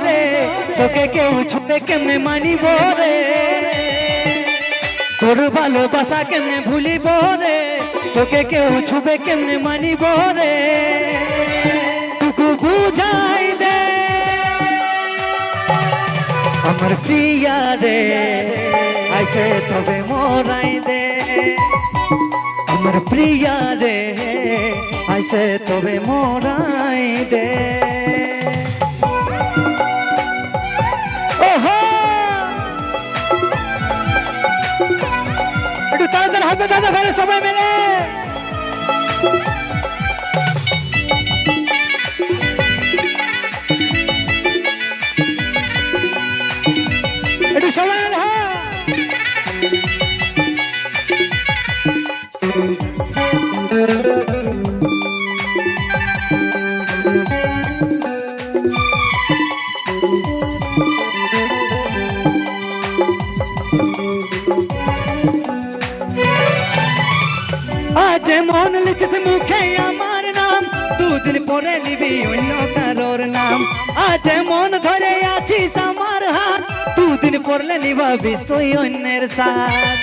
রে তোকে কেউ ছুঁয়ে কেমনে মানিব রে তোর ভালোবাসা কেমনে ভুলিব রে তোকে কেউ ছুঁয়ে কেমনে মানিব রে টুকু বুঝাই দে আমার প্রিয়া রে আইসে তবে মোরাই দে আমার প্রিয়া রে আইসে তবে মোরাই দে ওহো একটু তাড়াতাড়ি হাতে দাদা ফেলে সবাই মিলে একটু সবাই মিলে আজ মন লিখছিস মুখে আমার নাম দুদিন পরে নিবি অন্য কারোর নাম আজ মন ধরে আছিস আমার হাত দুদিন পরলে নিভাবিস তুই অন্যের সাথ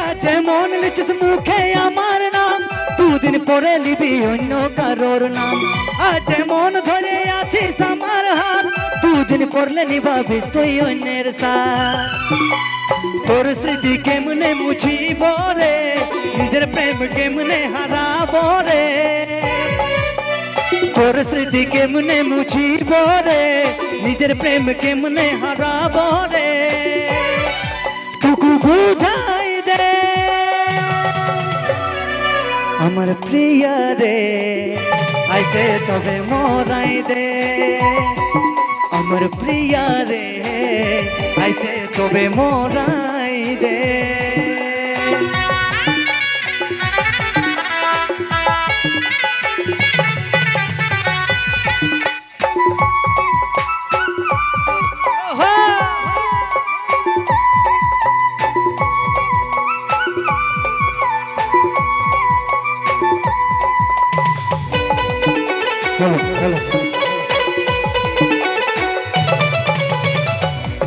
আজ মন লিখছিস মুখে আমার নাম দুদিন পরে নিবি অন্য কারোর নাম আজ মন ধরে আছিস আমার হাত দুদিন পরলে নিভাবিস তুই অন্যের সাথ তোর স্মৃতি কেমনে মুছিব রে নিজের প্রেম কেমনে হারাব রে তোর স্মৃতি কেমনে মুছিব রে নিজের প্রেম কেমনে হারাব রে টুকু বুঝাই দে আমার প্রিয়া রে আইসে তবে মোরাই দে আমার প্রিয়া রে আইসে তবে মোরাই দে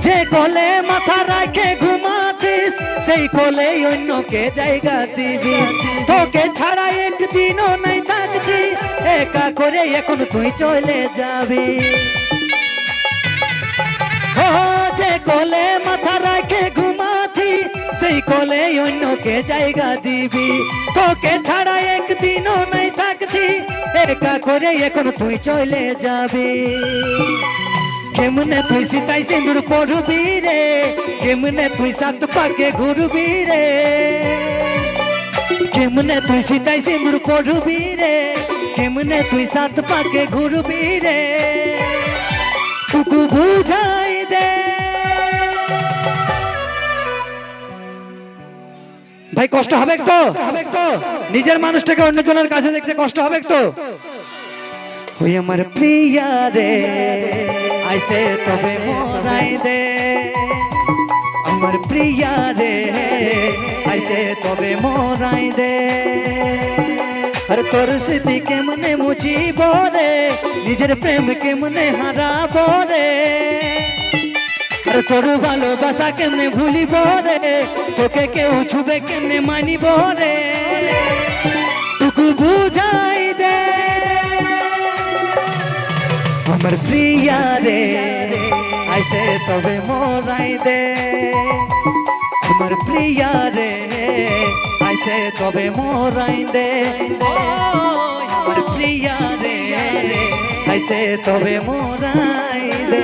যে কোলে মাথা রাখে ঘুমাতিস সেই কোলে অন্যকে জায়গা দিবিস তোকে ছাড়া একদিনও নাই থাকছি একা করে এখন তুই চলে যাবি যে কোলে মাথা রাখে ঘুমাতি সেই কোলে অন্যকে জায়গা দিবি তোকে ছাড়া একদিনও নাই থাকছি একা করে এখন তুই চলে যাবি কেমনে তুই সীতাই সিঁদুর পড়বি রে কেমনে তুই সাত পাকে ঘুরবি রে কেমনে তুই সীতাই সিঁদুর পড়বি রে কেমনে তুই সাত পাকে ঘুরবি রে টুকু বুঝাই দে ভাই কষ্ট হবে তো নিজের মানুষটাকে অন্যজনের কাছে দেখতে কষ্ট হবে তো ওই আমার প্রিয়া রে আইসে তবে মোরাই দে আমার প্রিয়া রে আইসে তবে মোরাই দে আর তোর স্মৃতি কেমনে মুছিব রে নিজের প্রেম কেমনে হারাব রে আর তোর ভালোবাসা কেমনে ভুলিব রে তোকে কেউ ছুবে কেমনে মানিব রে টুকু বুঝাই দে আমার প্রিয়া রে আইসে তবে মোরাই দে আমার প্রিয়া রে আইসে তবে মোরাই দে আমার প্রিয়া রে আইসে তবে মোরাই দে